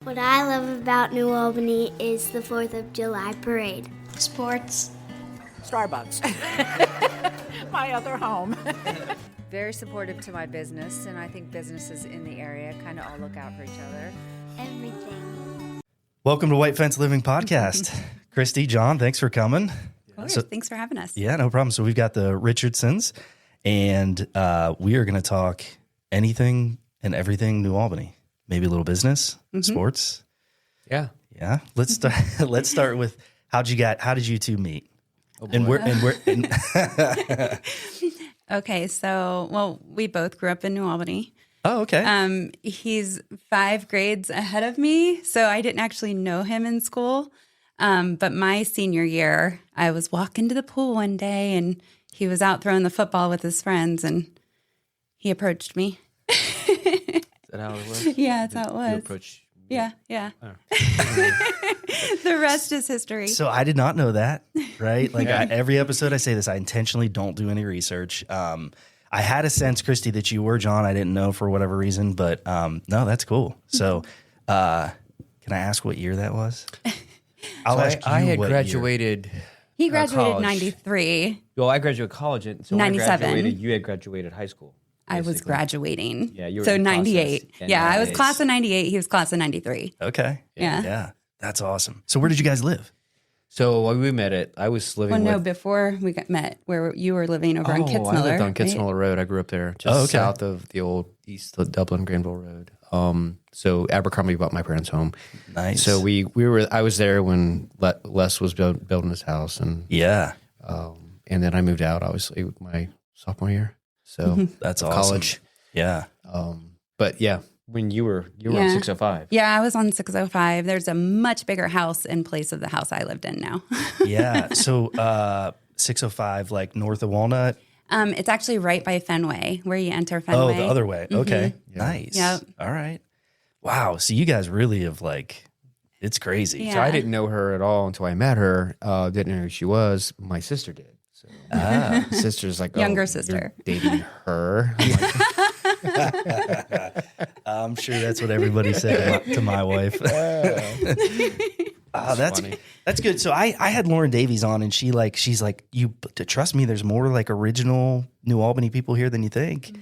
What I love about New Albany is the 4th of July parade. Sports. Starbucks. My other home. Very supportive to my business, and I think businesses in the area kind of all look out for each other. Everything. Welcome to White Fence Living Podcast. Christy, John, thanks for coming. Thanks for having us. Yeah, no problem. So we've got the Richardsons, and we are going to talk anything and everything New Albany. Maybe a little business, sports. Yeah. Let's start. Let's start with how did you two meet? Oh, Okay, so we both grew up in New Albany. Oh, okay. He's 5 grades ahead of me, so I didn't actually know him in school. But my senior year, I was walking to the pool one day, and he was out throwing the football with his friends, and he approached me. Is that how it was? Yeah, that's how it was. You approach me? Yeah. Oh. The rest is history. So I did not know that, right? Like every episode I say this, I intentionally don't do any research. I had a sense, Christy, that you were John. I didn't know for whatever reason, but no, that's cool. So can I ask what year that was? I had graduated. He graduated in college. 93. Well, I graduated college. So 97. You had graduated high school. I was basically. graduating. Yeah, you were so in the 98. process. Yeah, I was Nice. class of 98. He was class of 93. Okay. Yeah. Yeah. That's awesome. So where did you guys live? So when we met I was living Well, no, with... before we got met, where you were living over on Kitzmiller. I lived on right? Kitzmiller Road. I grew up there, just south of the old East Dublin Granville Road. So Abercrombie bought my parents' home. Nice. So I was there when Les was building his house, and Yeah. and then I moved out, obviously, my sophomore year. So That's awesome. college. Yeah. But yeah, when you were on 605. Yeah, I was on 605. There's a much bigger house in place of the house I lived in now. Yeah. So 605, like north of Walnut. It's actually right by Fenway, where you enter Fenway. Oh, the other way. Okay. Nice. Yep. All right. Wow. So you guys really have it's crazy. Yeah. So I didn't know her at all until I met her. Didn't know who she was. My sister did. So my sister's like, Younger you're sister. dating her. I'm like, I'm sure that's what everybody said to my wife. funny. That's good. So I had Lauren Davies on, and she's like, you to trust me. There's more like original New Albany people here than you think,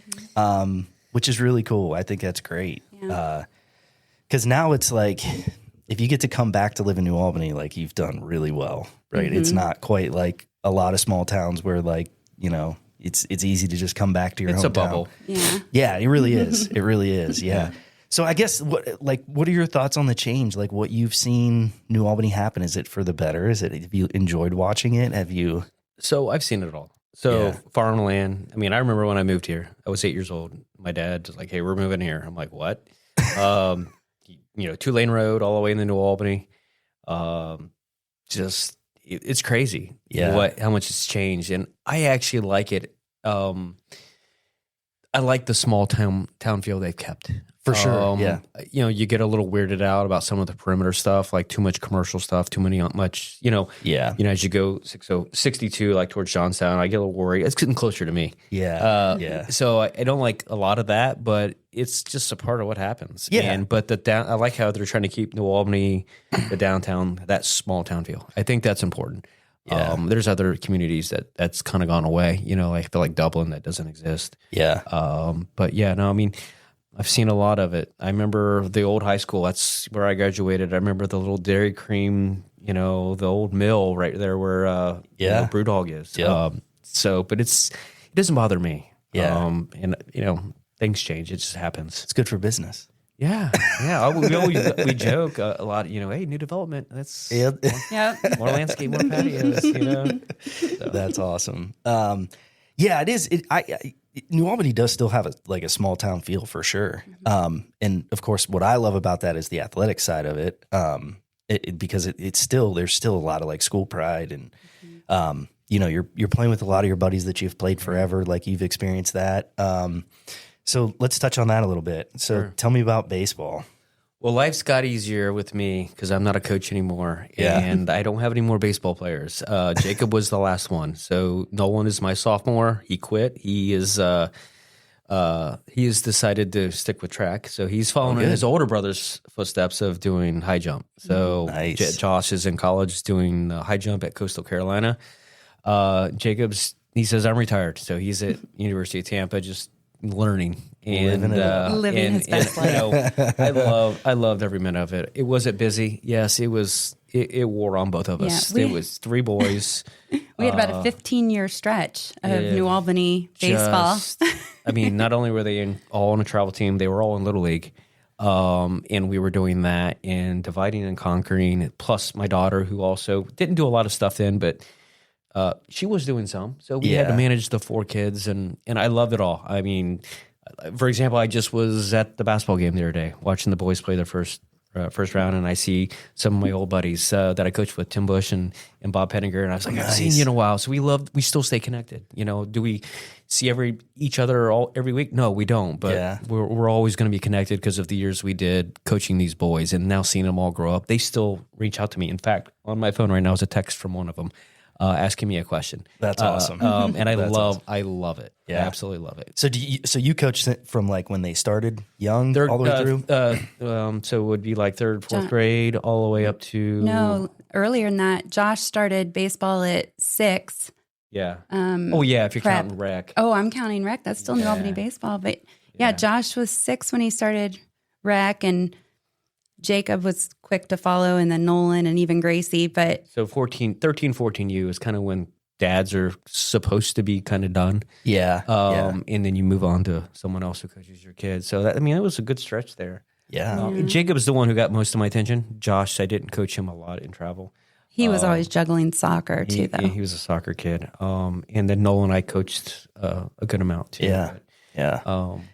which is really cool. I think that's great. Yeah. Because now it's like, if you get to come back to live in New Albany, like you've done really well, right? It's not quite like a lot of small towns where it's easy to just come back to your hometown. It's a bubble. Yeah. Yeah, it really is. It really is. Yeah. So I guess what are your thoughts on the change? Like what you've seen New Albany happen? Is it for the better? Have you enjoyed watching it? Have you? So I've seen it all. So farmland. I mean, I remember when I moved here, I was 8 years old. My dad was like, "Hey, we're moving here." I'm like, "What?" 2-lane road all the way into New Albany. It's crazy. Yeah. How much it's changed. And I actually like it. I like the small town feel they've kept. For sure. Yeah. You get a little weirded out about some of the perimeter stuff, like too much commercial stuff, too much, Yeah. as you go 62, like towards Johnstown, I get a little worried. It's getting closer to me. Yeah. So I don't like a lot of that, but it's just a part of what happens. Yeah. But I like how they're trying to keep New Albany, the downtown, that small town feel. I think that's important. Yeah. There's other communities that's kind of gone away. I feel like Dublin, that doesn't exist. Yeah. But yeah, no, I mean, I've seen a lot of it. I remember the old high school. That's where I graduated. I remember the little Dairy Cream, the old mill right there where Brewdog is. Yep. But it doesn't bother me. Yeah. And things change. It just happens. It's good for business. Yeah. We joke a lot. Hey, new development. That's Yep. more landscape, more patios. So. That's awesome. Yeah, it is. New Albany does still have a small town feel for sure. And of course, what I love about that is the athletic side of it. Because it's still, there's still a lot of like school pride, and you're playing with a lot of your buddies that you've played forever. Like you've experienced that. So let's touch on that a little bit. So Tell me about baseball. Well, life's got easier with me because I'm not a coach anymore, Yeah. and I don't have any more baseball players. Jacob was the last one. So Nolan is my sophomore. He quit. He is he has decided to stick with track. So he's following in his older brother's footsteps of doing high jump. So Nice. Josh is in college doing high jump at Coastal Carolina. Jacob's, he says, I'm retired. So he's at University of Tampa just learning. And, Living his best life. I loved every minute of it. Was it busy? Yes, it was. It wore on both of us. Yeah, It was 3 boys. We had about a 15-year stretch of New Albany baseball. I mean, not only were they all on a travel team, they were all in Little League. And we were doing that and dividing and conquering. Plus my daughter, who also didn't do a lot of stuff then, but she was doing some. So we had to manage the 4 kids, and I loved it all. I mean, for example, I just was at the basketball game the other day watching the boys play their first round, and I see some of my old buddies that I coached with, Tim Bush and Bob Pettinger, and I was like, I've seen you in a while. So we still stay connected. You know, do we see each other every week? No, we don't. But we're always going to be connected because of the years we did coaching these boys, and now seeing them all grow up. They still reach out to me. In fact, on my phone right now is a text from one of them asking me a question. That's awesome. And I love it. Yeah. I absolutely love it. So you coached from like when they started young all the way through? So it would be like 3rd, 4th grade, all the way up to No, earlier than that. Josh started baseball at 6. Yeah. If you're prep. counting rec. Oh, I'm counting rec. That's still New Albany baseball. But Josh was 6 when he started rec, and Jacob was quick to follow, and then Nolan and even Gracie. But So 13, 14 U is kind of when dads are supposed to be kind of done. Yeah. And then you move on to someone else who coaches your kids. So it was a good stretch there. Yeah. Jacob is the one who got most of my attention. Josh, I didn't coach him a lot in travel. he was always juggling soccer too, though. He was a soccer kid. And then Nolan, I coached a good amount too. Yeah. Yeah.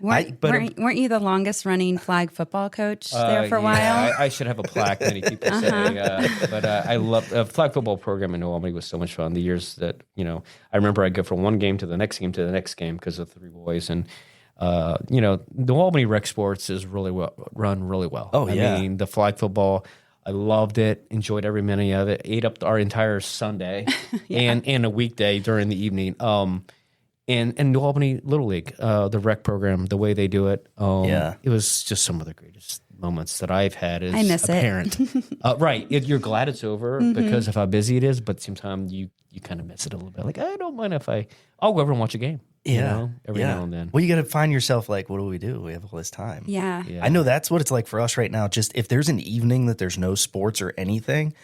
Weren't you the longest running flag football coach there for a while? Yeah, I should have a plaque. Many people say, but I love the flag football program in New Albany was so much fun. The years that I remember I'd go from one game to the next game to the next game because of 3 boys, and New Albany rec sports is run really well. Oh, yeah. I mean, the flag football, I loved it, enjoyed every minute of it, ate up our entire Sunday and a weekday during the evening. And New Albany Little League, the rec program, the way they do it, it was just some of the greatest moments that I've had as I miss a parent. Right. You're glad it's over because of how busy it is, but at the same time, you kind of miss it a little bit. Like, I don't mind if I'll go over and watch a game. Every now and then. Well, you got to find yourself like, what do? We have all this time. Yeah. I know that's what it's like for us right now. Just if there's an evening that there's no sports or anything,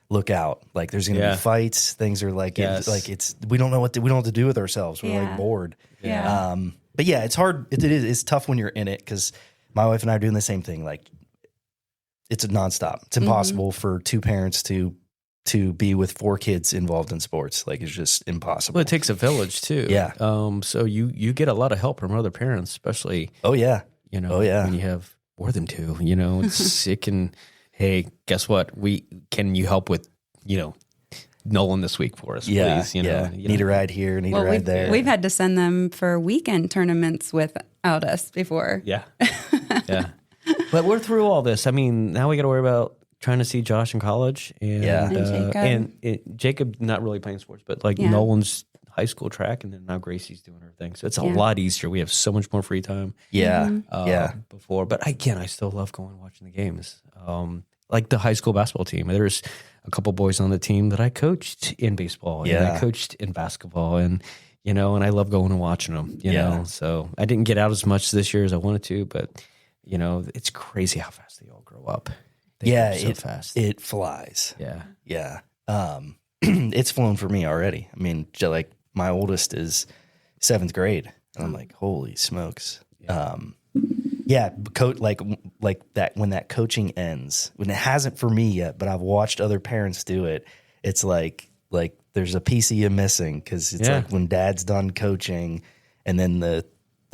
look out. Like there's going to be fights. Things are like, we don't know what to do with ourselves. We're like bored. Yeah. But yeah, it's hard. It's tough when you're in it because my wife and I are doing the same thing. Like it's a nonstop. It's impossible for 2 parents to be with 4 kids involved in sports. Like it's just impossible. Well, it takes a village too. Yeah. So you get a lot of help from other parents, especially. Oh yeah. When you have more than 2. It can. Hey, guess what? Can you help with Nolan this week for us, please? Need a ride here, need a ride there. We've had to send them for weekend tournaments without us before. Yeah. But we're through all this. I mean, now we got to worry about trying to see Josh in college, and Jacob not really playing sports, but Nolan's high school track, and then now Gracie's doing her thing. So it's a lot easier. We have so much more free time. Before, but again, I still love going and watching the games. Like the high school basketball team. There's a couple boys on the team that I coached in baseball and I coached in basketball, and and I love going and watching them. You know, so I didn't get out as much this year as I wanted to, but it's crazy how fast they all grow up. They grow so fast. It flies. Yeah. It's flown for me already. I mean, like my oldest is 7th grade, and I'm like, holy smokes. Like that when that coaching ends, when it hasn't for me yet, but I've watched other parents do it. It's like there's a piece of you missing because it's like when dad's done coaching, and then the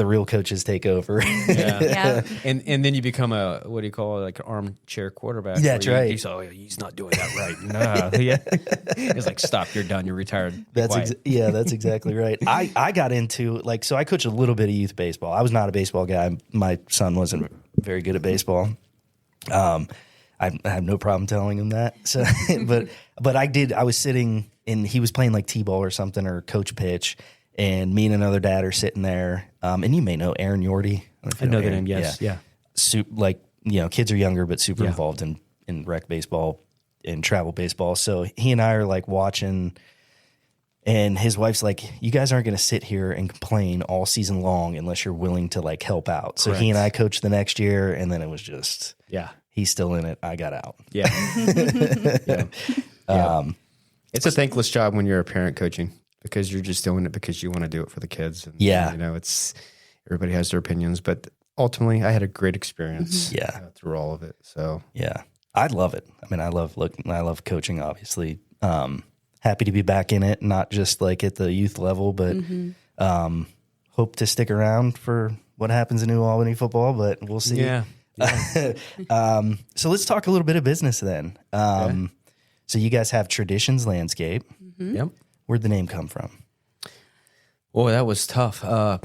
real coaches take over. And then you become a, what do you call it, like an armchair quarterback. That's right. He's not doing that right. It's like, stop, you're done, you're retired. That's exactly right. I got into so I coached a little bit of youth baseball. I was not a baseball guy. My son wasn't very good at baseball. I have no problem telling him that. So, but I did. I was sitting and he was playing like t-ball or something or coach pitch. and me and another dad are sitting there. And you may know Aaron Yorty. I know the name. Yes. Yeah. Kids are younger, but super involved in rec baseball and travel baseball. So he and I are like watching, and his wife's like, you guys aren't going to sit here and complain all season long unless you're willing to like help out. So he and I coached the next year, and then it was just, he's still in it. I got out. Yeah. It's a thankless job when you're a parent coaching, because you're just doing it because you want to do it for the kids. And, it's everybody has their opinions, but ultimately I had a great experience through all of it. So I love it. I mean, I love coaching, obviously. Happy to be back in it, not just like at the youth level, but hope to stick around for what happens in New Albany football, but we'll see. Yeah. So let's talk a little bit of business then. So you guys have Traditions Landscape. Yep. Where'd the name come from? Oh, that was tough.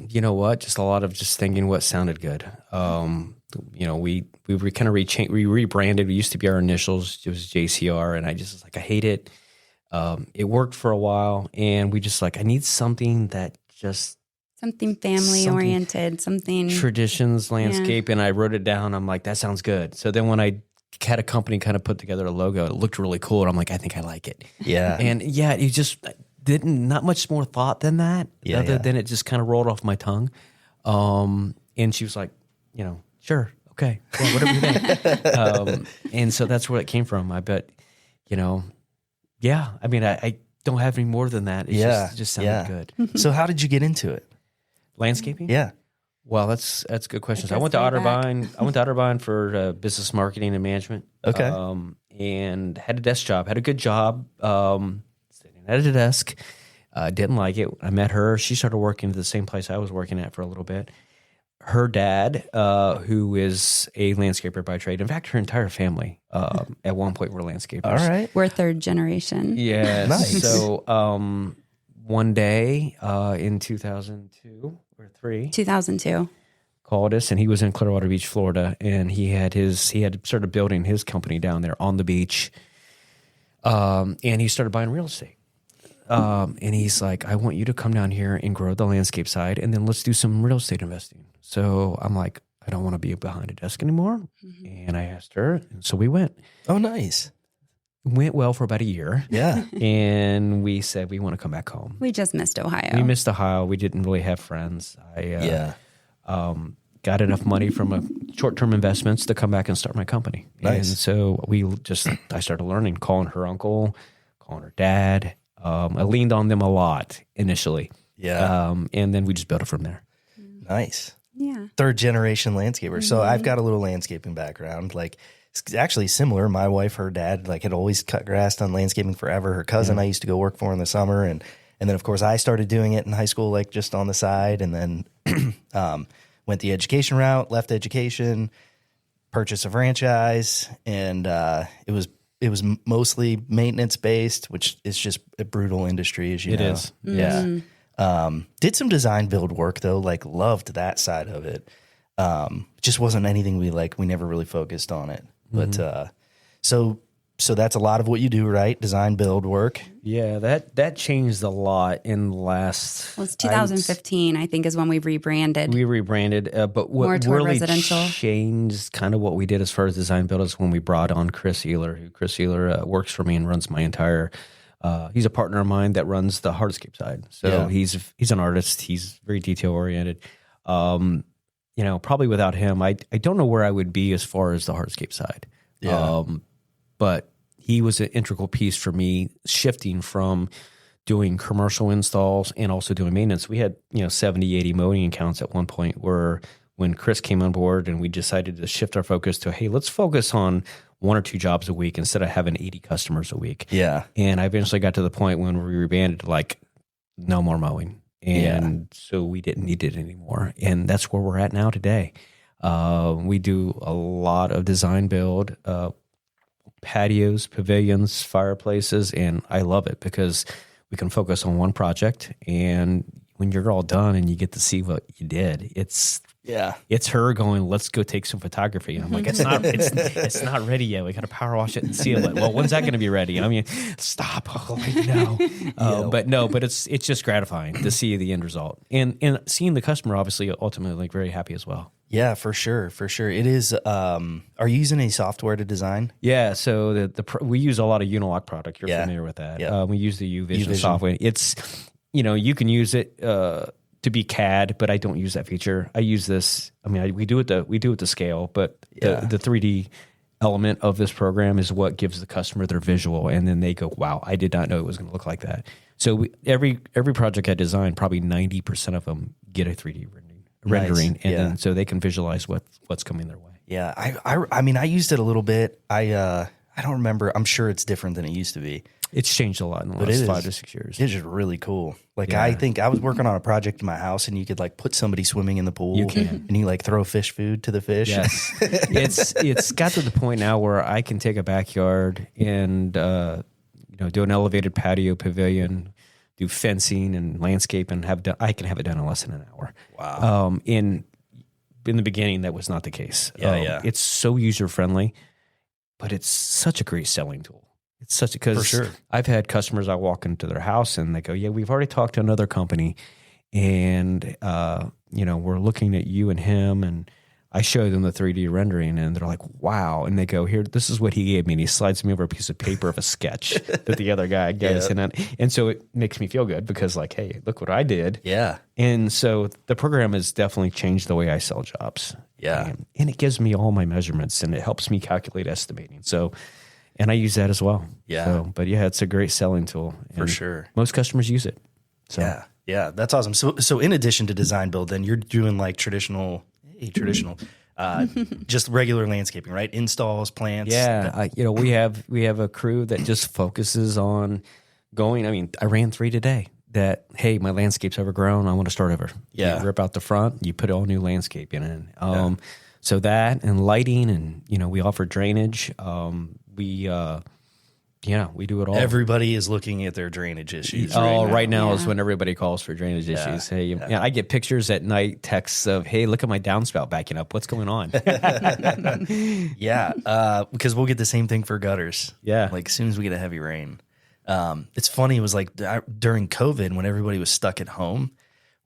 You know what? Just a lot of just thinking what sounded good. We kind of we rebranded. We used to be our initials. It was JCR, and I just was like, I hate it. It worked for a while, and we just like, I need something that just something family oriented, something Traditions Landscape. And I wrote it down. I'm like, that sounds good. So then when I had a company kind of put together a logo, it looked really cool. And I'm like, I think I like it. Yeah. And you just not much more thought than that, other than it just kind of rolled off my tongue. And she was like, sure. Okay. Yeah, whatever you think. And so that's where it came from. I bet, I mean, I don't have any more than that. It just sounded good. So how did you get into it? Landscaping? Yeah. Well, that's a good question. So I went to Otterbein. I went to Otterbein for business marketing and management. Okay. And had a desk job. Had a good job. Sitting at a desk. Didn't like it. I met her. She started working at the same place I was working at for a little bit. Her dad, who is a landscaper by trade. In fact, her entire family at one point were landscapers. All right. We're third generation. Yeah. Nice. So one day in 2002 or 3. 2002. Called us, and he was in Clearwater Beach, Florida, and he had started building his company down there on the beach, and he started buying real estate. And he's like, I want you to come down here and grow the landscape side, and then let's do some real estate investing. So I'm like, I don't want to be behind a desk anymore. And I asked her, and so we went. Oh, nice. Went well for about a year. Yeah. And we said we want to come back home. We just missed Ohio. We missed Ohio. We didn't really have friends. Got enough money from short-term investments to come back and start my company. Nice. And so I started learning, calling her uncle, calling her dad. I leaned on them a lot initially. Yeah. And then we just built it from there. Nice. Yeah. Third generation landscaper. So I've got a little landscaping background. Like, it's actually similar. My wife, her dad, like, had always cut grass, done landscaping forever. Her cousin I used to go work for in the summer. And then, of course, I started doing it in high school, like just on the side. And then went the education route, left education, purchased a franchise. And it was mostly maintenance based, which is just a brutal industry, as you know. It is. Yeah. Did some design build work though, like loved that side of it. Just wasn't anything we never really focused on it. But so that's a lot of what you do, right? Design build work. Yeah, that changed a lot in the last. Well, it's 2015, I think, is when we rebranded. But what really changed kind of what we did as far as design build is when we brought on Chris Ehler, who works for me and runs my entire. He's a partner of mine that runs the hardscape side. So he's an artist. He's very detail oriented. Probably without him, I don't know where I would be as far as the hardscape side. Yeah. But he was an integral piece for me shifting from doing commercial installs and also doing maintenance. We had 70, 80 mowing accounts at one point where when Chris came on board and we decided to shift our focus to, hey, let's focus on 1 or 2 jobs a week instead of having 80 customers a week. Yeah. And I eventually got to the point when we rebranded, like, no more mowing. And so we didn't need it anymore. And that's where we're at now today. We do a lot of design build, patios, pavilions, fireplaces, and I love it because we can focus on one project. And when you're all done and you get to see what you did, it's Yeah. It's her going, let's go take some photography. And I'm like, it's not ready yet. We got to power wash it and seal it. Well, when's that going to be ready? And I mean, stop. Oh, no. But it's just gratifying to see the end result and seeing the customer obviously ultimately like very happy as well. Yeah, for sure. For sure. It is. Are you using any software to design? Yeah. So we use a lot of Unilock product. You're familiar with that. Yeah. We use the UVision software. It's, you can use it, to be CAD, but I don't use that feature. I use this. I mean, we do it to scale, but the 3D element of this program is what gives the customer their visual, and then they go, "Wow, I did not know it was going to look like that." So every project I design, probably 90% of them get a 3D rendering, and then so they can visualize what's coming their way. Yeah, I mean, I used it a little bit. I don't remember. I'm sure it's different than it used to be. It's changed a lot in the last 5 to 6 years. It's just really cool. Like I think I was working on a project in my house, and you could like put somebody swimming in the pool. You can, and you like throw fish food to the fish. Yes, it's got to the point now where I can take a backyard and do an elevated patio pavilion, do fencing and landscape, and I can have it done in less than an hour. Wow. In the beginning, that was not the case. Yeah. It's so user friendly, but it's such a great selling tool. It's such because For sure. I've had customers, I walk into their house and they go, yeah, we've already talked to another company and, we're looking at you and him, and I show them the 3D rendering and they're like, wow. And they go, here, this is what he gave me. And he slides me over a piece of paper of a sketch that the other guy gives. Yeah. And so it makes me feel good because like, hey, look what I did. Yeah. And so the program has definitely changed the way I sell jobs. Yeah. And it gives me all my measurements and it helps me calculate estimating. So, and I use that as well. Yeah. So, but yeah, it's a great selling tool. For sure. Most customers use it. So. Yeah. That's awesome. So in addition to design build, then you're doing like traditional, just regular landscaping, right? Installs, plants. Yeah. We have a crew that just focuses on going. I mean, I ran 3 today that, hey, my landscape's overgrown. I want to start over. Yeah. You rip out the front, you put all new landscaping in. So that and lighting and, we offer drainage. We do it all. Everybody is looking at their drainage issues. Right now is when everybody calls for drainage issues. Hey, I get pictures at night, texts of, hey, look at my downspout backing up. What's going on? Because we'll get the same thing for gutters. Yeah. Like as soon as we get a heavy rain. It's funny. It was like during COVID when everybody was stuck at home,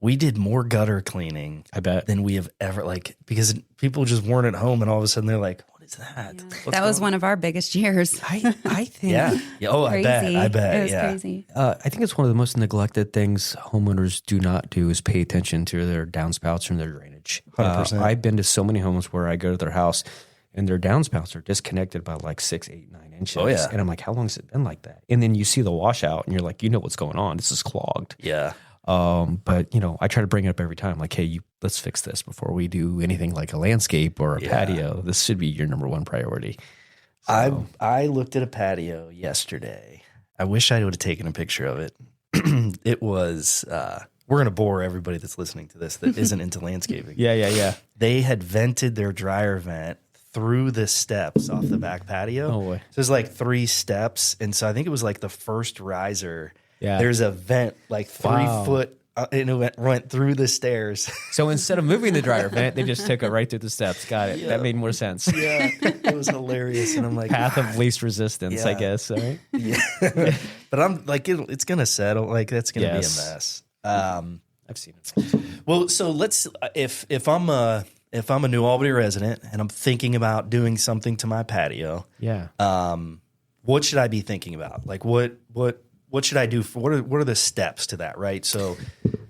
we did more gutter cleaning, I bet, than we have ever, because people just weren't at home and all of a sudden they're like, what is that? Yeah. That was one of our biggest years. I think. Yeah. Oh, crazy. I bet. It was crazy. I think it's one of the most neglected things homeowners do not do is pay attention to their downspouts and their drainage. 100%. I've been to so many homes where I go to their house and their downspouts are disconnected by like 6, 8, 9 inches. Oh, yeah. And I'm like, how long has it been like that? And then you see the washout and you're like, what's going on. This is clogged. Yeah. But I try to bring it up every time. Like, hey, let's fix this before we do anything like a landscape or a patio. This should be your number one priority. So. I looked at a patio yesterday. I wish I would have taken a picture of it. It was, we're going to bore everybody that's listening to this that isn't into landscaping. Yeah. They had vented their dryer vent through the steps off the back patio. Oh, boy. So there's like 3 steps. And so I think it was like the first riser. Yeah. There's a vent like 3 foot and it went through the stairs. So instead of moving the dryer vent, they just took it right through the steps. Got it. Yeah. That made more sense. Yeah, it was hilarious. And I'm like, path of least resistance, Yeah. I guess. Right? Yeah. But I'm like, it's going to settle. Like that's going to be a mess. I've seen it. Well, so let's, if I'm a New Albany resident and I'm thinking about doing something to my patio, what should I be thinking about? Like what should I do? What are the steps to that? Right. So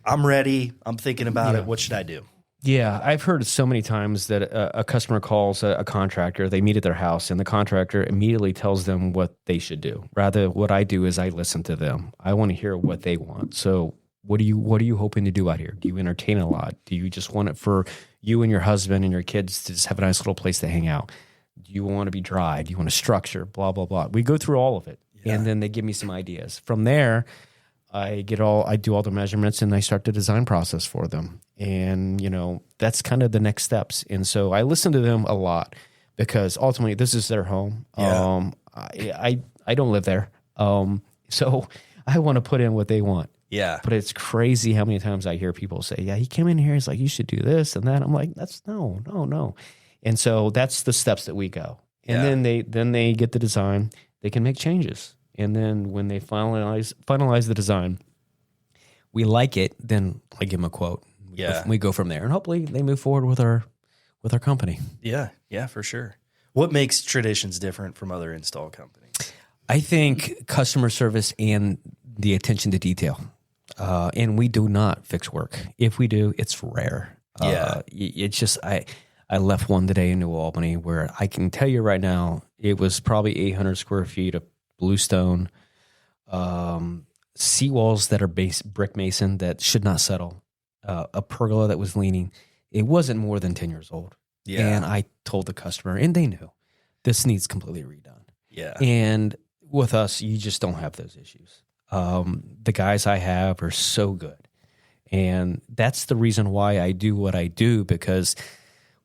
I'm ready. I'm thinking about it. What should I do? Yeah, I've heard so many times that a customer calls a contractor, they meet at their house, and the contractor immediately tells them what they should do. Rather, what I do is I listen to them. I want to hear what they want. So what are you hoping to do out here? Do you entertain a lot? Do you just want it for you and your husband and your kids to just have a nice little place to hang out? Do you want to be dry? Do you want to structure? Blah, blah, blah. We go through all of it, and then they give me some ideas. From there, I do all the measurements and I start the design process for them. And, that's kind of the next steps. And so I listen to them a lot because ultimately this is their home. Yeah. I don't live there. So I want to put in what they want. Yeah. But it's crazy how many times I hear people say, yeah, he came in here. He's like, you should do this and that. I'm like, that's no. And so that's the steps that we go. And then they get the design, they can make changes. And then when they finalize the design, we like it, then I give them a quote. We go from there. And hopefully they move forward with our company. Yeah. Yeah, for sure. What makes Traditions different from other install companies? I think customer service and the attention to detail. And we do not fix work. If we do, it's rare. It's just, I left one today in New Albany where I can tell you right now, it was probably 800 square feet of bluestone, seawalls that are brick mason that should not settle, a pergola that was leaning. It wasn't more than 10 years old. Yeah. And I told the customer, and they knew, this needs completely redone. Yeah. And with us, you just don't have those issues. The guys I have are so good. And that's the reason why I do what I do, because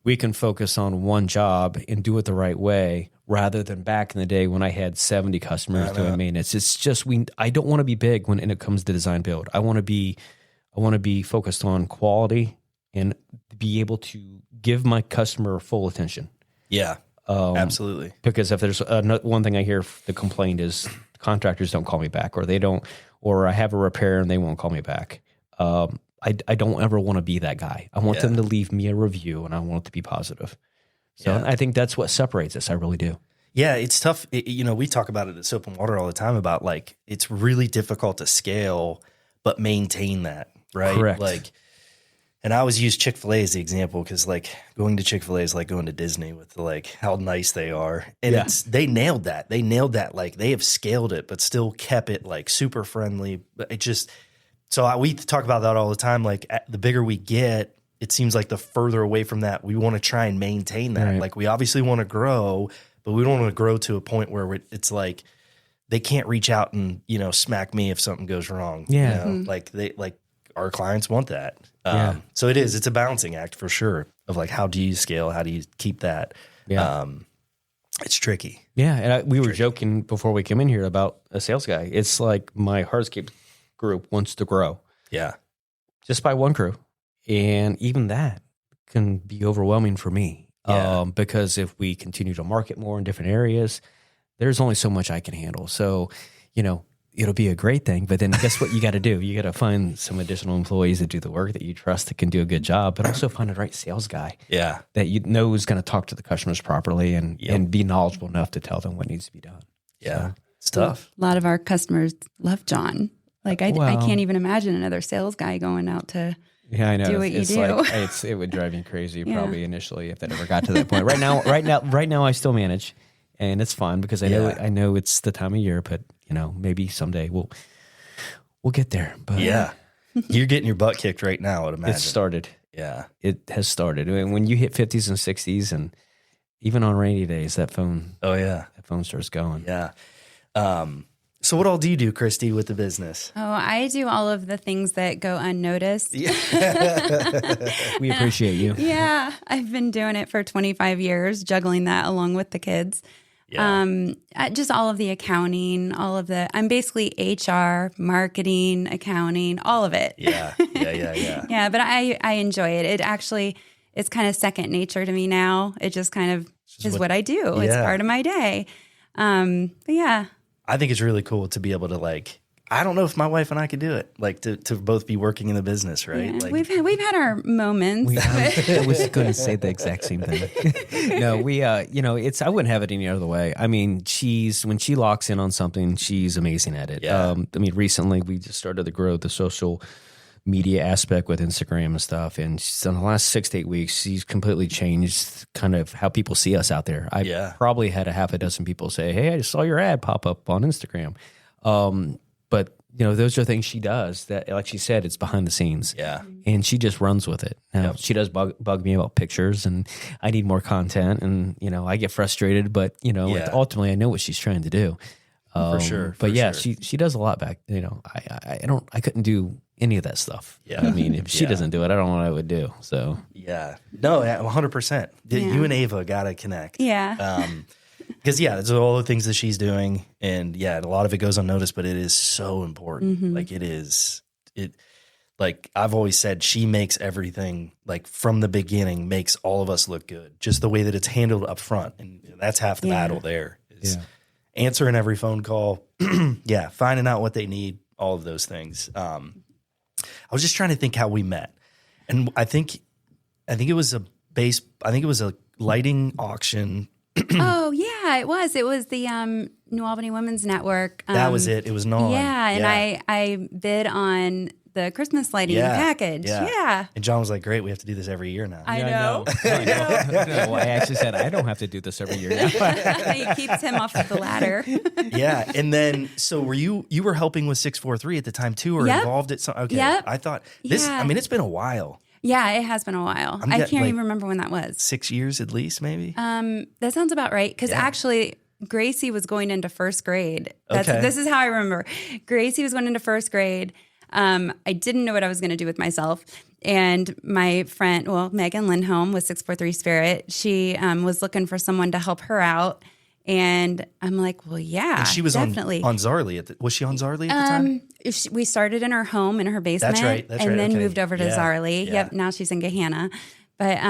we can focus on one job and do it the right way rather than back in the day when I had 70 customers doing maintenance. It's just, I don't want to be big when it comes to design build. I want to be focused on quality and be able to give my customer full attention. Yeah, absolutely. Because if there's one thing I hear the complaint is contractors don't call me back, or I have a repair and they won't call me back. I don't ever want to be that guy. I want them to leave me a review, and I want it to be positive. So I think that's what separates us. I really do. Yeah, it's tough. We talk about it at Soap and Water all the time about like it's really difficult to scale, but maintain that, right? Correct. Like, and I always use Chick-fil-A as the example because like going to Chick-fil-A is like going to Disney with like how nice they are, and they nailed that. They nailed that. Like they have scaled it, but still kept it like super friendly. But it just we talk about that all the time. Like the bigger we get, it seems like the further away from that we want to try and maintain that. Right. Like we obviously want to grow, but we don't want to grow to a point where it's like they can't reach out and smack me if something goes wrong. Yeah, like our clients want that. Yeah. It's a balancing act for sure of like how do you scale, how do you keep that? Yeah. It's tricky. Yeah, and we were joking before we came in here about a sales guy. It's like my hardscape group wants to grow. Yeah. Just by one crew. And even that can be overwhelming for me. Yeah. Because if we continue to market more in different areas, there's only so much I can handle. So, it'll be a great thing. But then guess what you got to do? You got to find some additional employees that do the work that you trust that can do a good job, but also find the right sales guy. Yeah. That you know is going to talk to the customers properly and be knowledgeable enough to tell them what needs to be done. Yeah. It's tough. A lot of our customers love John. Like I can't even imagine another sales guy going out to I know. do what you do. Like, it would drive me crazy probably initially if that ever got to that point. Right now I still manage, and it's fun because I know it's the time of year, but maybe someday we'll get there. But you're getting your butt kicked right now, I'd imagine. It started. Yeah. It has started. I mean, when you hit 50s and 60s and even on rainy days, that phone starts going. Yeah. So what all do you do, Christy, with the business? Oh, I do all of the things that go unnoticed. We appreciate you. Yeah, I've been doing it for 25 years, juggling that along with the kids. Yeah. Just all of the accounting, I'm basically HR, marketing, accounting, all of it. Yeah. Yeah, but I enjoy it. It's kind of second nature to me now. It just kind of is what I do. It's part of my day. But yeah. I think it's really cool to be able to I don't know if my wife and I could do it, to both be working in the business, right? Yeah, we've had our moments. I was going to say the exact same thing. No, we, I wouldn't have it any other way. I mean, when she locks in on something, she's amazing at it. Yeah. Recently we just started to grow the social media aspect with Instagram and stuff. And in the last 6 to 8 weeks, she's completely changed kind of how people see us out there. I probably had a half a dozen people say, "Hey, I just saw your ad pop up on Instagram." But those are things she does that, like she said, it's behind the scenes. Yeah. And she just runs with it. Now, she does bug me about pictures, and I need more content, and I get frustrated, but ultimately I know what she's trying to do. For sure. But she does a lot back. I couldn't do any of that stuff. Yeah. I mean, if she doesn't do it, I don't know what I would do. So yeah, no, 100%. You and Ava got to connect. Yeah. Because there's all the things that she's doing, and a lot of it goes unnoticed, but it is so important. Mm-hmm. Like it is like I've always said, she makes everything like from the beginning, makes all of us look good. Just the way that it's handled up front. And that's half the battle there is answering every phone call. Finding out what they need, all of those things. I was just trying to think how we met. And I think it was a lighting auction. Oh yeah, it was. It was the New Albany Women's Network. That was it. It was NAWN. Yeah, and I bid on the Christmas lighting package. Yeah. And John was like, "Great, we have to do this every year now." I know. No, I actually said I don't have to do this every year now. He keeps him off of the ladder. Yeah, and then so were you were helping with 643 at the time too, or involved at some? Okay, I thought this. Yeah. I mean, it's been a while. Yeah, it has been a while. I can't even remember when that was. 6 years at least, maybe. That sounds about right. Because actually, Gracie was going into first grade. This is how I remember. Gracie was going into first grade. I didn't know what I was going to do with myself. And my friend, Megan Lindholm with 643 Spirit, she was looking for someone to help her out. And I'm like, well, yeah, and she was definitely on Zarley. Was she on Zarley at the time? We started in her home, in her basement. That's right. And then moved over to Zarley. Yep. Now she's in Gahanna. But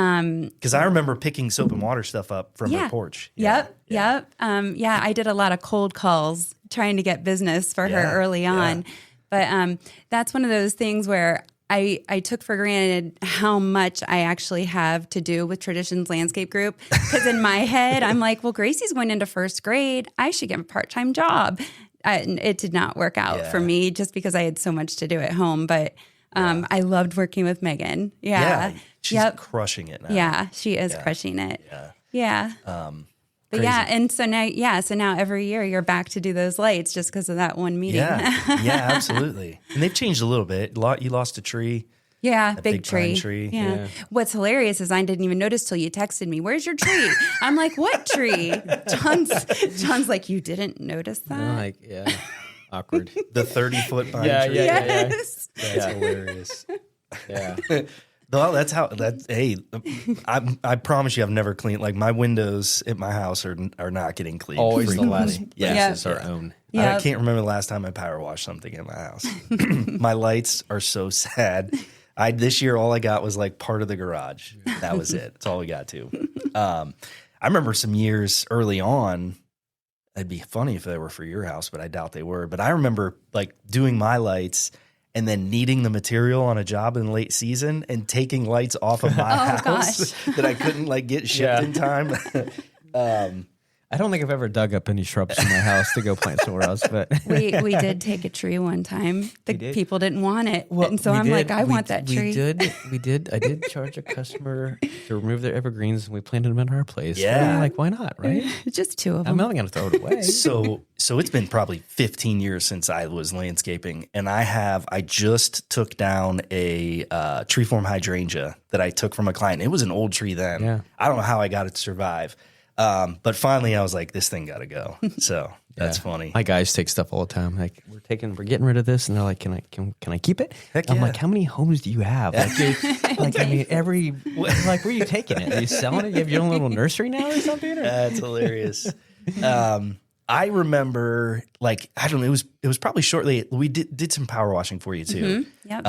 because I remember picking soap and water stuff up from her porch. Yep. I did a lot of cold calls trying to get business for her early on. But that's one of those things where I took for granted how much I actually have to do with Traditions Landscape Group. Because in my head, I'm like, well, Gracie's going into first grade. I should get a part-time job. It did not work out for me just because I had so much to do at home. But I loved working with Megan. Yeah. She's crushing it now. Yeah, she is crushing it. Yeah. But and so now every year you're back to do those lights just because of that one meeting. Yeah, absolutely. And they've changed a little bit. You lost a tree. Yeah, big tree. Pine tree. Yeah. What's hilarious is I didn't even notice till you texted me, "Where's your tree?" I'm like, "What tree?" John's like, "You didn't notice that?" I'm like, awkward. The 30-foot pine tree. Yes. That's hilarious. Yeah. Well, hey, I promise you I've never cleaned, like my windows at my house are not getting cleaned. Always the frequently. last place is our own. I can't remember the last time I power washed something in my house. My lights are so sad. This year all I got was like part of the garage. That was it. That's all we got to. I remember some years early on, it'd be funny if they were for your house, but I doubt they were. But I remember like doing my lights and then needing the material on a job in late season and taking lights off of my house that I couldn't like get shipped in time. I don't think I've ever dug up any shrubs in my house to go plant somewhere else, but we did take a tree one time. The people didn't want it, and so I'm like, I want that tree. We did. I did charge a customer to remove their evergreens, and we planted them in our place. Yeah, I'm like, why not? Right? Just two of them. I'm not going to throw it away. So it's been probably 15 years since I was landscaping, and I just took down a treeform hydrangea that I took from a client. It was an old tree then. Yeah. I don't know how I got it to survive. But finally I was like, this thing got to go. So that's funny. My guys take stuff all the time. Like we're getting rid of this. And they're like, can I keep it? Heck I'm yeah. like, how many homes do you have? Like, I mean, like, where are you taking it? Are you selling it? You have your own little nursery now or something? Or? That's hilarious. I remember like, I don't know, it was probably shortly, we did some power washing for you too. Mm-hmm. Yep.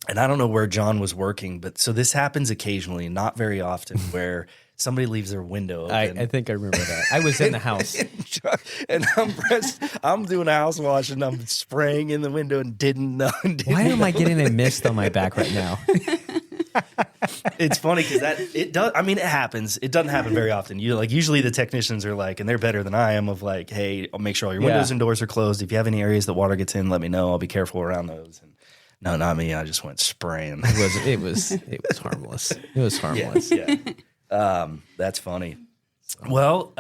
And I don't know where John was working, but so this happens occasionally, not very often, where somebody leaves their window open. I think I remember that. I was in the house. And I'm doing a house wash and I'm spraying in the window and didn't know. Why am I getting a mist on my back right now? It's funny because it does. I mean, it happens. It doesn't happen very often. Usually the technicians are like, and they're better than I am of like, hey, I'll make sure all your windows and doors are closed. If you have any areas that water gets in, let me know. I'll be careful around those. And no, not me. I just went spraying. It was harmless. It was harmless. Yeah. That's funny. Well,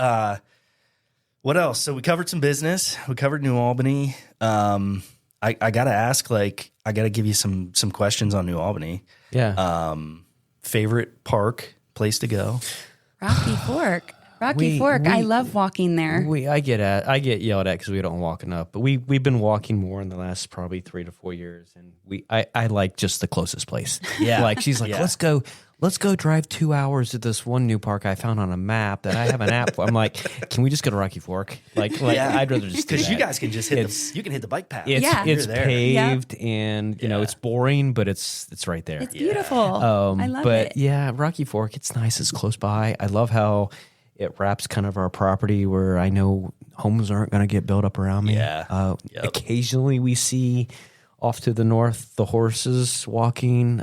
what else? So we covered some business. We covered New Albany. I got to ask, I got to give you some questions on New Albany. Yeah. Favorite place to go? Rocky Fork. Rocky Fork. I love walking there. I get yelled at because we don't walk enough, but we've been walking more in the last probably 3 to 4 years, and I like just the closest place. Yeah. Like she's like, let's go drive 2 hours to this one new park I found on a map that I have an app for. I'm like, can we just go to Rocky Fork? Like I'd rather just because you guys can just you can hit the bike path. It's paved and you know it's boring, but it's right there. It's beautiful. I love it. But yeah, Rocky Fork, it's nice. It's close by. I love how it wraps kind of our property where I know homes aren't going to get built up around me. Yeah. Occasionally we see off to the north the horses walking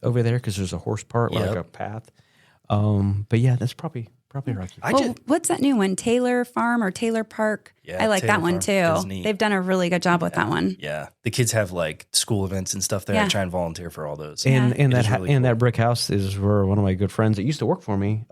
over there because there's a horse park, like a path. But yeah, that's probably Rocky Fork. What's that new one? Taylor Farm or Taylor Park? Yeah, I like Taylor that one Farm too. They've done a really good job with that one. Yeah, the kids have like school events and stuff there. I try and volunteer for all those. And really that brick house is where one of my good friends that used to work for me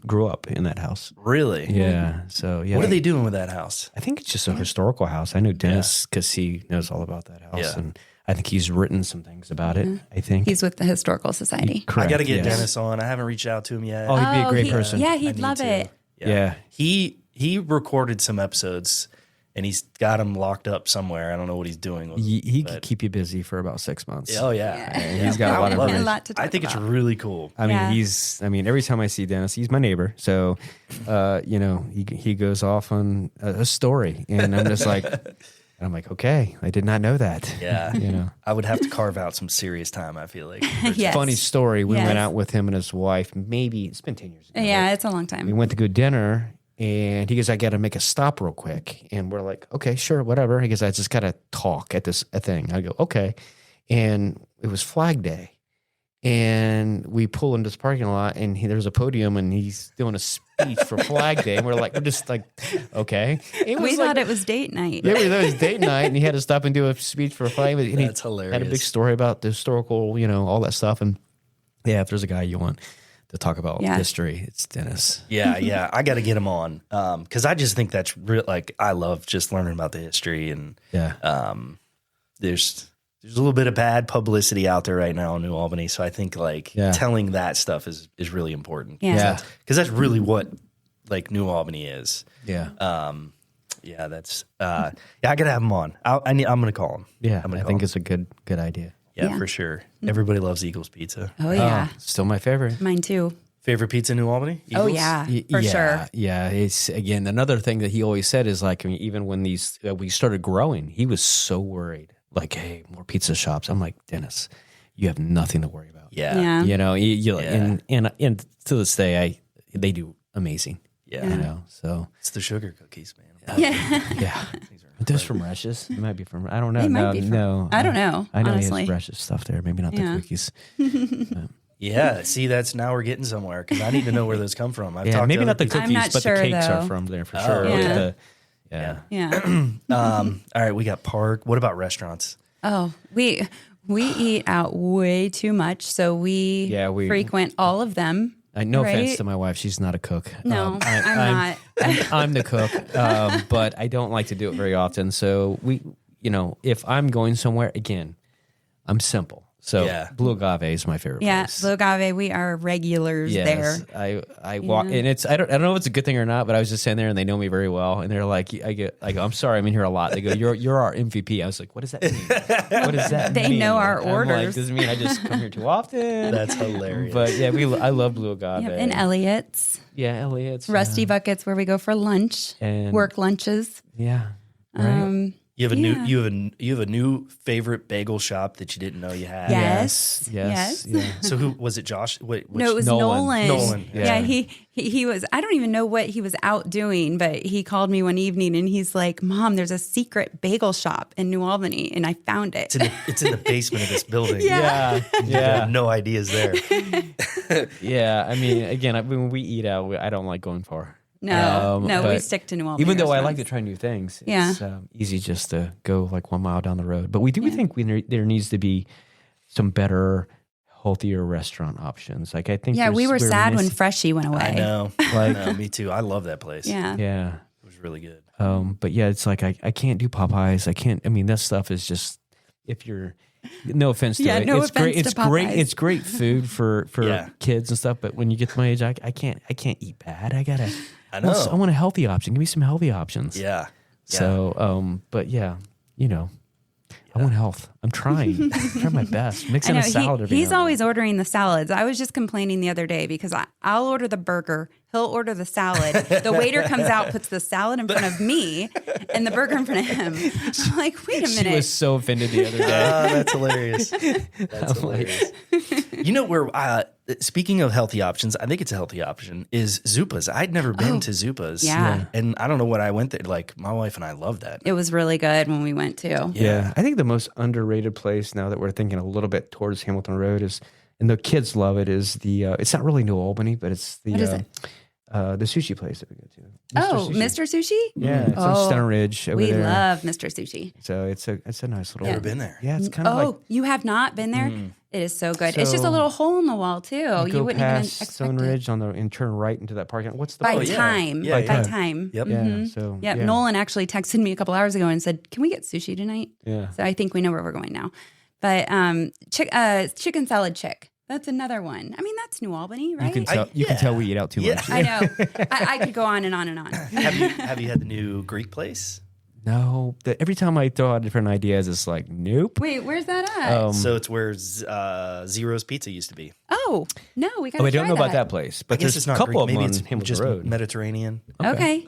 grew up in that house. Really? Yeah. So yeah. What are they doing with that house? I think it's just a historical house. I know Dennis because he knows all about that house, and I think he's written some things about it. I think he's with the Historical Society. Correct, I got to get Dennis on. I haven't reached out to him yet. Oh, he'd be a great person. Yeah, he'd love it. Yeah. He recorded some episodes, and he's got them locked up somewhere. I don't know what he's doing with them. He could keep you busy for about 6 months. Oh yeah. He's got a lot of a lot to talk I think about. it's really cool. I mean, every time I see Dennis, he's my neighbor. So, he goes off on a story, and I'm just like, okay, I did not know that. Yeah. I would have to carve out some serious time, I feel like. Yes. Funny story. We Yes. went out with him and his wife. Maybe it's been 10 years ago. Yeah, it's a long time. We went to go dinner, and he goes, I got to make a stop real quick. And we're like, okay, sure, whatever. He goes, I just got to talk at a thing. I go, okay. And it was Flag Day. And we pull into this parking lot, and there's a podium, and he's doing a speech for Flag Day. And we're just like, okay. We thought it was date night. Yeah, we thought it was date night, and he had to stop and do a speech for Flag Day. And That's he hilarious. had a big story about the historical, all that stuff. And yeah, if there's a guy you want to talk about history, it's Dennis. Yeah. I got to get him on because I just think that's real. Like, I love just learning about the history, and there's a little bit of bad publicity out there right now in New Albany. So I think telling that stuff is really important. Yeah. Because that's really what like New Albany is. Yeah. That's I got to have him on. I'm going to call him. Yeah. I think it's a good idea. Yeah, for sure. Everybody loves Eagles Pizza. Oh yeah, Still my favorite. mine too. Favorite pizza in New Albany? Eagles? Oh yeah, for sure. Yeah. It's again, another thing that he always said is like, even when we started growing, he was so worried. Like, hey, more pizza shops. I'm like, Dennis, you have nothing to worry about. Yeah. And to this day, they do amazing. Yeah. So it's the sugar cookies, man. yeah. Are those from Rush's? It might be from. I don't know. They might be from, no. I don't know. I know honestly. he has Rush's stuff there. Maybe not the cookies. Yeah, see, now we're getting somewhere because I need to know where those come from. I've Yeah, talked maybe to not the other people. cookies, not but sure, the cakes though. are from there for sure. yeah. Yeah. Yeah. All right, we got park. What about restaurants? Oh, we eat out way too much, so we frequent all of them. No right? offense to my wife, she's not a cook. No, I'm not. I'm the cook, but I don't like to do it very often. So if I'm going somewhere, again, I'm simple. So Blue Agave is my favorite place. Blue Agave, we are regulars there. I walk, and it's I don't know if it's a good thing or not, but I was just sitting there and they know me very well, and they're like, I go, I'm sorry, I'm in here a lot. They go, you're our MVP. I was like, what does that mean? What does that mean? They know our I'm orders. like, does it mean I just come here too often? That's hilarious. But yeah, I love Blue Agave. And Elliot's. Yeah, Elliot's. Rusty Buckets, where we go for lunch, And- work lunches. Yeah. Right. You have a new favorite bagel shop that you didn't know you had. Yes. Yeah. So who was it? Josh? No, it was Nolan. Nolan. Yeah. He was. I don't even know what he was out doing, but he called me one evening and he's like, "Mom, there's a secret bagel shop in New Albany, and I found it." It's in the basement of this building. Yeah. You have no ideas there. Yeah. I mean, again, when we eat out, I don't like going far. No, we but stick to New Albany. Even though I like restaurants. to try new things, Yeah. it's easy just to go like 1 mile down the road. But we think there needs to be some better, healthier restaurant options. Like I think. Yeah, we were sad when missing- Freshie went away. I know. Like- me too. I love that place. Yeah. Yeah. It was really good. But yeah, it's like I can't do Popeyes. I can't. I mean, that stuff is just if you're, no offense to Yeah, it. no It's offense great. to It's great. Popeyes. It's great food for Yeah. kids and stuff. But when you get to my age, I can't eat bad. I know. I want a healthy option. Give me some healthy options. Yeah. So, but yeah, I want health. I'm trying my best. Mixing I a know, salad. every he's now and always ordering the salads. I was just complaining the other day because I'll order the burger. He'll order the salad. The waiter comes out, puts the salad in front of me and the burger in front of him. I'm like, wait a then. minute. She was so offended the other day. That's hilarious. That's hilarious. You know where? Speaking of healthy options, I think it's a healthy option. Is Zupa's? I'd never been to Zupa's. Yeah. and I don't know what I went there. Like my wife and I love that. It was really good when we went to. Yeah, I think the most underrated place now that we're thinking a little bit towards Hamilton Road is, and the kids love it, is the. It's not really New Albany, but it's the. What is it? The sushi place that we go to. Mr. Sushi? Yeah, it's on Center Ridge over we there. love Mr. Sushi. So it's a nice little. Never been there. Yeah, it's kind of like. You have not been there? It is so good. It's just a So, little hole in the wall too. You go wouldn't even past expect Stone it. Ridge and turn right into that parking lot. What's the By place? time. Yeah, By yeah. time. Yep. Yeah. So Yep. Nolan actually texted me a couple hours ago and said, "Can we get sushi tonight?" Yeah. So I think we know where we're going now. But chicken salad chick. That's another one. I mean, that's New Albany, right? You can tell we eat out too much. I know. I could go on and on and on. Have you had the new Greek place? No, every time I throw out different ideas, it's like, nope. Wait, where's that at? So it's where Zero's Pizza used to be. Oh, no, we got to I don't know about that place, but I guess there's it's a not couple Greek. of them Maybe on it's Hamilton just Road. Mediterranean. Okay.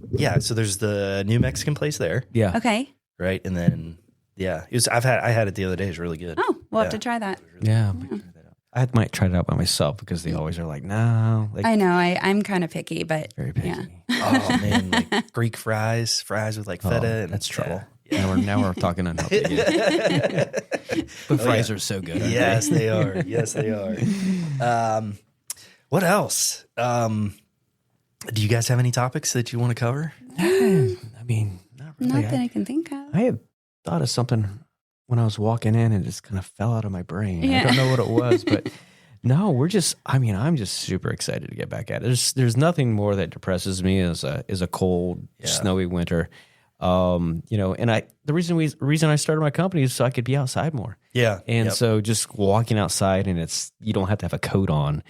Yeah. So there's the new Mexican place there, Yeah. Okay. right? And then I had it the other day. It's really good. Oh, we'll have to try that. Yeah. I might try it out by myself because they always are like, no. Like, I know. I'm kind of picky, but very picky. yeah. Oh man, like Greek fries with like feta. And that's trouble. Yeah. Now we're talking unhealthy again. But fries are so good. aren't Yes, they? they are. Yes, they are. What else? Do you guys have any topics that you want to cover? I mean, not really. Not that I can think of. I had thought of something when I was walking in and it just kind of fell out of my brain. Yeah. I don't know what it was, but no, I'm just super excited to get back at it. There's nothing more that depresses me as a cold, snowy winter. And the reason I started my company is so I could be outside more. Yeah. And Yep. so just walking outside and you don't have to have a coat on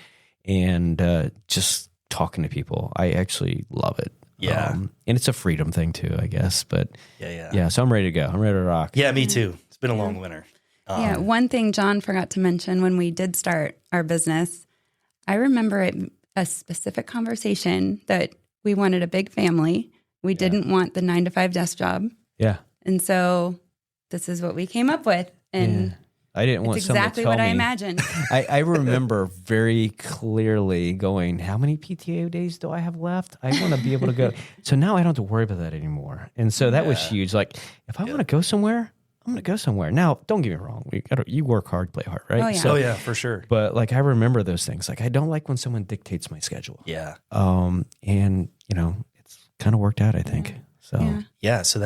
and just talking to people. I actually love it. Yeah. And it's a freedom thing too, I guess. But Yeah. so I'm ready to go. I'm ready to rock. Yeah, me too. It's been a long winter. Yeah, one thing John forgot to mention when we did start our business, I remember a specific conversation that we wanted a big family. We didn't want the 9-to-5 desk job. Yeah. And so this is what we came up with. And I didn't want it's someone exactly to tell what I me. imagined. I remember very clearly going, how many PTO days do I have left? I want to be able to go. So now I don't have to worry about that anymore. And so that was huge. Like, if I want to go somewhere, I'm going to go somewhere. Now, don't get me wrong. You work hard, play hard, right? Oh, yeah. Oh yeah, for sure. But like, I remember those things. Like, I don't like when someone dictates my schedule. Yeah. And it's kind of worked out, I think. So Yeah. So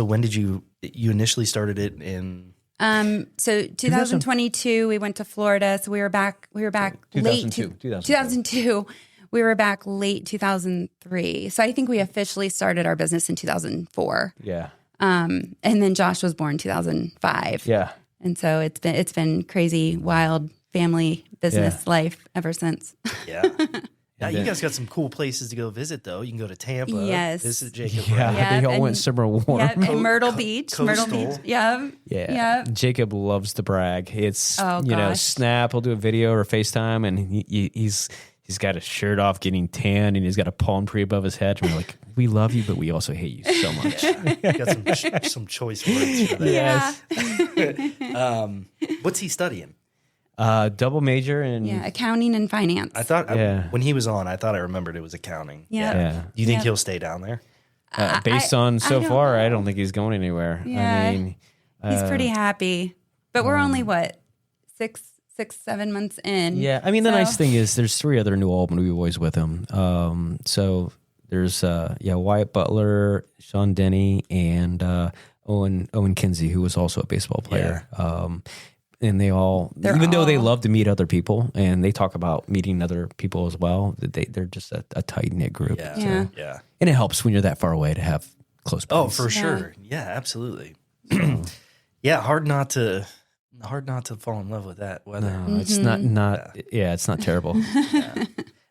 when did you initially started it in? So 2022, we went to Florida. So we were back late 2002. We were back late 2003. So I think we officially started our business in 2004. Yeah. And then Josh was born 2005. Yeah. And so it's been crazy, wild family business life ever since. Yeah. Yeah, you guys got some cool places to go visit, though. You can go to Tampa. Yes. This is Jacob. Yeah. Right? They all and- went super warm. Yeah, and Myrtle Beach. coastal. Yeah. Yeah. Yeah. Jacob loves to brag. It's, gosh. Snap, he'll do a video or FaceTime and he's got his shirt off getting tan and he's got a palm tree above his head. And we're like, we love you, but we also hate you so much. Got some choice words for that. Yeah. What's he studying? Double major and Yeah. Accounting and finance. I thought Yeah. when he was on, I thought I remembered it was accounting. Yeah. Yeah. Do you think Yeah. he'll stay down there? based on so far, I don't think he's going anywhere. Yeah. I mean, He's pretty happy. But we're only, what, 7 months in? yeah. I mean, the So- nice thing is there's 3 other New Albany boys with him. So there's Wyatt Butler, Sean Denny, and Owen Kinsey, who was also a baseball player. And they all, though they love to meet other people, and they talk about meeting other people as well, they're just a tight knit group. Yeah. So- Yeah. Yeah. and it helps when you're that far away to have close. Oh, buddies. for sure. Yeah, absolutely. Yeah, Yeah, hard not to fall in love with that weather. No, it's not. Yeah, it's not terrible.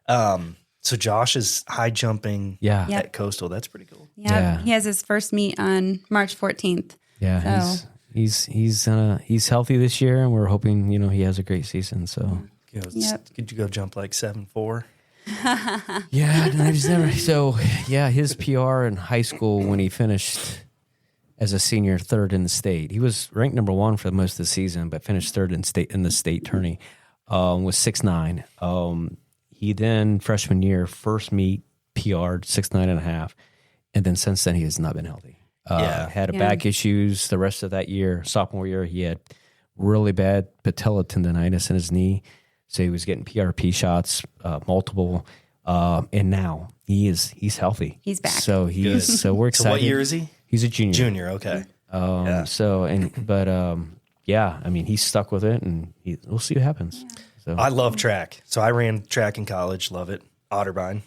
So Josh is high jumping Yeah, Yep. at Coastal. That's pretty cool. Yep. Yeah. He has his first meet on March 14th. yeah. So- He's healthy this year, and we're hoping he has a great season. So Could you go jump like 7.4? yeah, I just never. So yeah, his PR in high school when he finished as a senior, third in the state. He was ranked number 1 for most of the season, but finished third in the state tourney. Was 6'9". He then freshman year first meet PR'd 6'9.5", and then since then he has not been healthy. Had back issues the rest of that year. Sophomore year, he had really bad patella tendonitis in his knee, so he was getting PRP shots, multiple, and now he's healthy. He's back. So so we're excited. So what year is he? He's a junior. Junior, okay. Yeah, I mean, he's stuck with it, and we'll see what happens. Yeah. So I love track. So I ran track in college. Love it. Otterbein.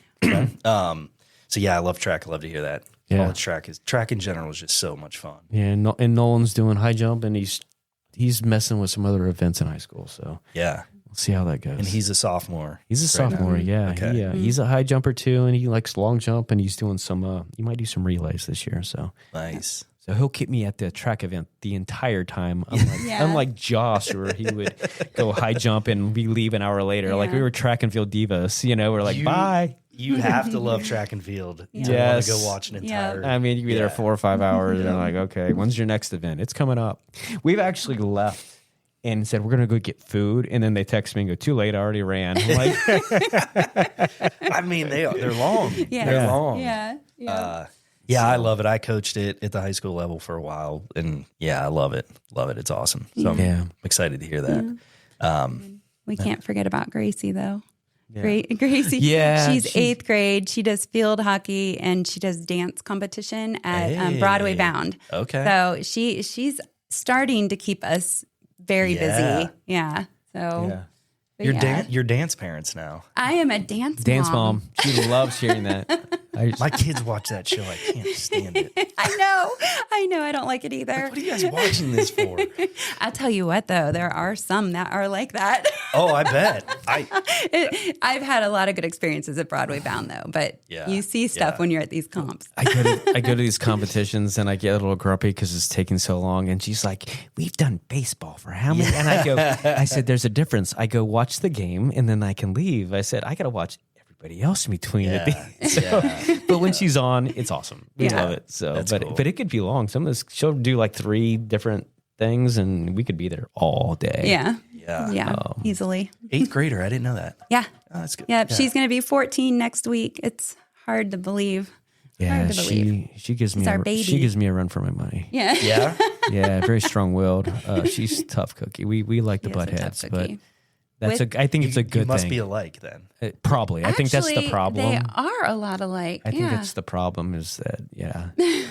So yeah, I love track. I love to hear that. Yeah. College track in general is just so much fun. yeah, and Nolan's doing high jump, and he's messing with some other events in high school. So Yeah. we'll see how that goes. And he's a sophomore. He's a sophomore, yeah. Okay. He's a high jumper too, and he likes long jump, and he's doing some. He might do some relays this year, so Nice. so he'll keep me at the track event the entire time. Unlike Josh, where he would go high jump and we leave an hour later. Like we were track and field divas, we're like bye. You have to love track and field to want Yes. to go watch an entire. I mean, you could be there 4 or 5 hours, and I'm like, okay, when's your next event? It's coming up. We've actually left and said we're gonna go get food, and then they text me and go, too late, I already ran. I'm like, I mean, they're long. Yeah. They're long. Yeah. Yeah, I love it. I coached it at the high school level for a while, and yeah, I love it. Love it. It's awesome. So I'm excited to hear that. We can't forget about Gracie, though. Gracie. Yeah, She's 8th grade. She does field hockey and she does dance competition at Broadway Bound. Okay. So she's starting to keep us very busy. Yeah. So but You're dance parents now. I am a dance mom. She loves hearing that. My kids watch that show. I can't stand it. I know. I don't like it either. What are you guys watching this for? I'll tell you what, though, there are some that are like that. Oh, I bet. I've had a lot of good experiences at Broadway Bound, though, but you see stuff when you're at these comps. I go to these competitions and I get a little grumpy because it's taking so long. And she's like, "We've done baseball for how many?" And I said, "There's a difference. I go watch the game and then I can leave." I said, "I got to watch everybody else in between it." But when she's on, it's awesome. We love it. So, That's but cool. but it could be long. Some of this, she'll do like 3 different things, and we could be there all day. Yeah, easily. 8th grader. I didn't know that. Yeah. Oh, that's good. Yeah, she's going to be 14 next week. It's hard to believe. Yeah, Hard to believe. she gives me It's our baby. she gives me a run for my money. Yeah. Yeah. Yeah, very strong willed. She's a tough cookie. We like the She is a butt tough heads, but cookie. I think it's a good You must thing. be alike then. Probably. I think that's the Actually, problem. They are a lot alike. I think it's the problem is that,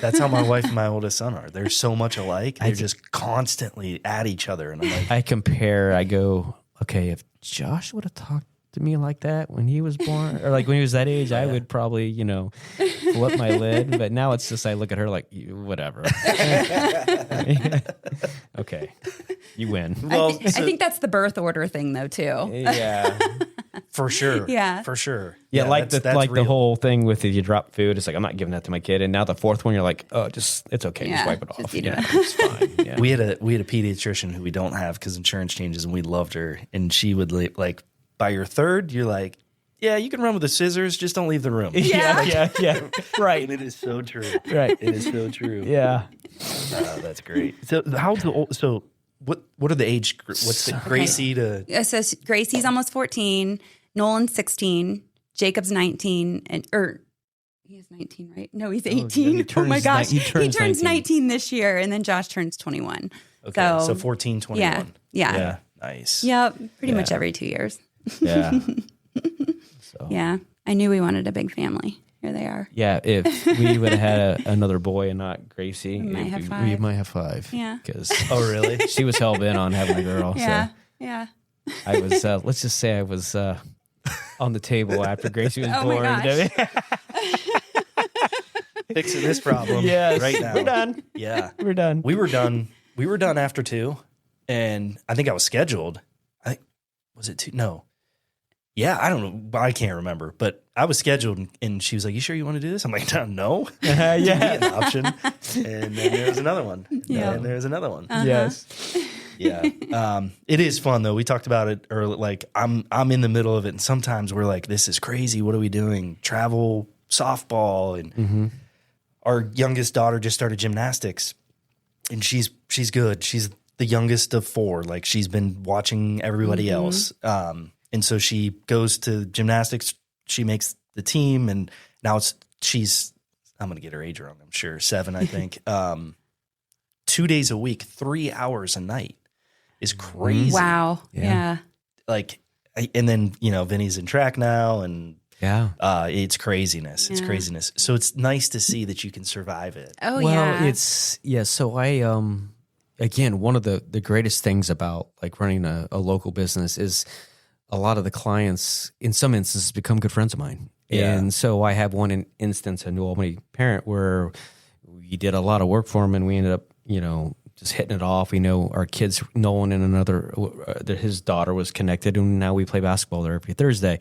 That's how my wife and my oldest son are. They're so much alike. They're just constantly at each other. And I'm like, I compare, I go, okay, if Josh would have talked to me like that when he was born, or like when he was that age, I would probably, flip my lid. But now it's just, I look at her like, whatever. Okay, you win. I think that's the birth order thing, though, too. Yeah. for sure. Yeah. For sure. Yeah, like that's the real. whole thing with you drop food. It's like, I'm not giving that to my kid. And now the 4th one, you're like, oh, it's okay. Just Yeah, wipe it just off. eat it. It's fine. Yeah. We had a pediatrician who we don't have because insurance changes, and we loved her. And she would like by your 3rd, you're like, yeah, you can run with the scissors, just don't leave the room. Yeah. Right. And it is so true. Right. It is so true. Yeah. That's great. So how's the old? So what are the age? What's the Gracie to? Yeah, so Gracie's almost 14. Nolan's 16. Jacob's 19. He is 19, right? No, he's 18. he Oh my turns gosh. ni- He he turns, turns 19 this year, and then Josh turns 21. Okay, so 14, 21. Yeah. Nice. Yep. Pretty much every 2 years. Yeah. Yeah. I knew we wanted a big family. Here they are. Yeah, if we would have had another boy and not Gracie, We might have we 5. might have 5. Yeah. Because Oh, really? she was hell bent on having a girl. Yeah. So Yeah. I was, let's just say I was on the table after Gracie was Oh my born. gosh. Fixing this problem Yes. right now. We're done. Yeah. We're done. We were done we were done after 2, and I think I was scheduled. Was it 2? No. Yeah, I don't know. I can't remember, but I was scheduled, and she was like, "You sure you want to do this?" I'm like, "No." Yeah. An option. And then there was another one. Yeah. And there was another one. Yes. Yeah. It is fun though. We talked about it earlier. Like I'm in the middle of it, and sometimes we're like, "This is crazy. What are we doing? Travel, softball." And our youngest daughter just started gymnastics, and she's good. She's the youngest of 4. Like she's been watching everybody else. And so she goes to gymnastics. She makes the team, and now she's I'm going to get her age wrong, I'm sure, 7, I think. 2 days a week, 3 hours a night is crazy. Wow. Yeah. Like, and then, Vinny's in track now, and Yeah. it's craziness. It's craziness. So it's nice to see that you can survive it. Oh, Well, yeah. so I, again, one of the greatest things about like running a local business is a lot of the clients, in some instances, become good friends of mine. Yeah. And so I have one instance, a New Albany parent, where we did a lot of work for him, and we ended up, just hitting it off. We know our kids, Nolan and another, his daughter was connected, and now we play basketball there every Thursday.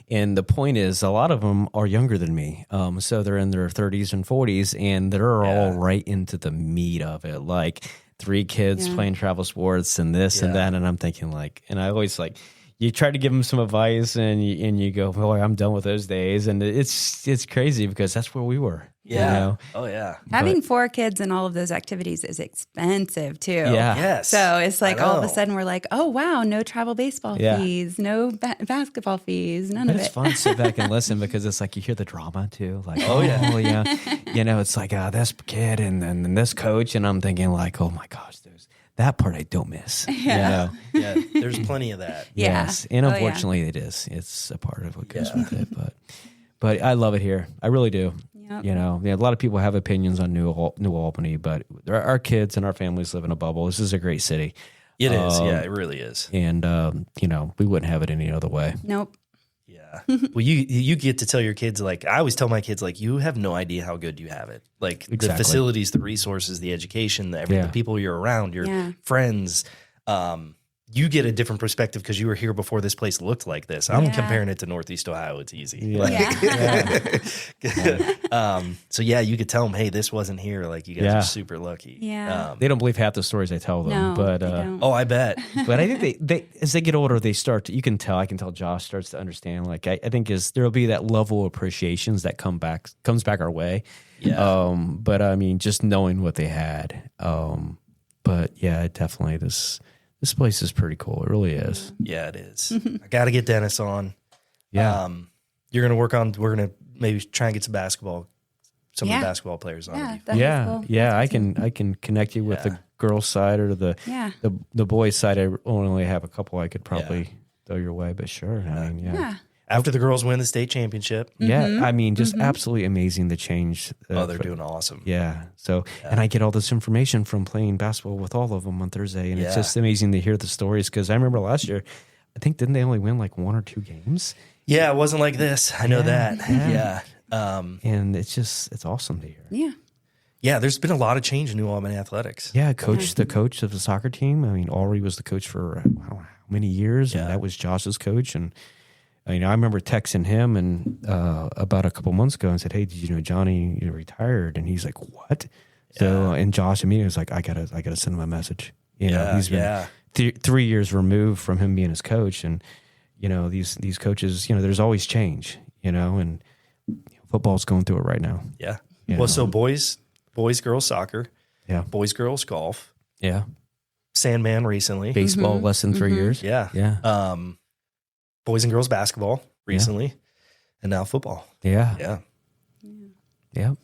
And the point is, a lot of them are younger than me. So they're in their 30s and 40s, and they're all right into the meat of it. Like 3 kids playing travel sports and this and that. And I'm thinking like, and I always like, you try to give them some advice, and you go, boy, I'm done with those days. And it's crazy because that's where we were. Yeah. Oh, yeah. Having 4 kids and all of those activities is expensive too. Yeah. Yes. So it's like all of a know. sudden we're like, oh, wow, no travel baseball fees, no basketball fees, none But of it's it. fun to sit back and listen because it's like you hear the drama too. Like, yeah. It's like this kid and this coach, and I'm thinking like, oh my gosh, there's that part I don't miss. Yeah. Yeah. There's plenty of that. Yeah. Yes, and Oh, yeah. unfortunately, it is. It's a part of what goes with it. But I love it here. I really do. Yep. A lot of people have opinions on New Albany, but our kids and our families live in a bubble. This is a great city. It is. Yeah, it really is. And we wouldn't have it any other way. Nope. Yeah. Well, you get to tell your kids, like, I always tell my kids, like, you have no idea how good you have it. Like the Exactly. facilities, the resources, the education, the people you're around, your friends. You get a different perspective because you were here before this place looked like this. I'm comparing it to Northeast Ohio. It's easy. So you could tell them, hey, this wasn't here. Like you guys are super lucky. Yeah. They don't believe half the stories I tell them. No, but they don't. Oh, I bet. but I think they as they get older, they start to, I can tell Josh starts to understand. Like I think there'll be that level of appreciations that comes back our way. Yeah. But I mean, just knowing what they had. But yeah, definitely this place is pretty cool. It really is. Yeah, it is. I got to get Dennis on. Yeah. We're going to maybe try and get some of the basketball players on. Yeah. with you. That'd be cool. Yeah. I can connect you with the girls' side or the boys' side. I only have a couple I could probably throw your way, but sure. I mean, Yeah. After the girls win the state championship. Yeah, I mean, just absolutely amazing the change. They're doing awesome. Yeah. So, and I get all this information from playing basketball with all of them on Thursday, and it's just amazing to hear the stories. Because I remember last year, I think didn't they only win like 1 or 2 games? Yeah, it wasn't like this. I know that. Yeah. And it's awesome to hear. Yeah. Yeah, there's been a lot of change in New Albany athletics. Yeah, the coach of the soccer team. I mean, Aubrey was the coach for I don't know how many years, and that was Josh's coach. And I remember texting him and about a couple months ago and said, "Hey, did you know Johnny retired?" And he's like, "What?" So and Josh immediately was like, "I gotta send him a message." He's been 3 years removed from him being his coach, and these coaches, there's always change, and football's going through it right now. Yeah. Well, so boys, girls soccer. Yeah. Boys, girls golf. Yeah. Sandman recently. Baseball less than 3 years. Yeah. Yeah. Boys and girls basketball recently, and now football. Yeah. Yeah. Yeah.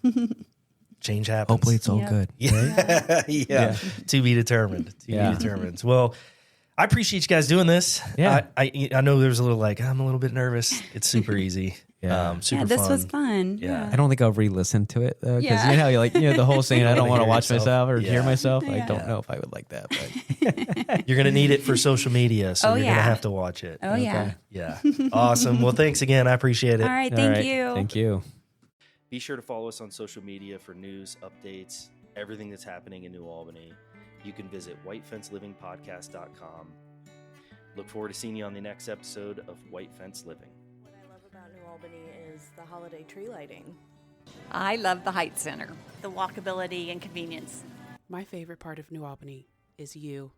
Change happens. Hopefully it's all good. Yeah. Yeah. To be determined. Well, I appreciate you guys doing this. Yeah. I know there's a little I'm a little bit nervous. It's super easy. Super this fun. was fun. Yeah. I don't think I'll re-listen to it though, because Yeah. the whole saying I don't want to hear watch yourself. myself or Yeah. hear myself. I Yeah. don't know if I would like that, but You're going to need it for social media, so you're going to yeah. have to watch it. Oh, yeah. Yeah. Awesome. Well, thanks again. I appreciate it. All right. All Thank right. you. Thank you. Be sure to follow us on social media for news, updates, everything that's happening in New Albany. you can visit whitefencelivingpodcast.com. Look forward to seeing you on the next episode of White Fence Living. What I love about New Albany is the holiday tree lighting. I love the Heights Center. The walkability and convenience. My favorite part of New Albany is you.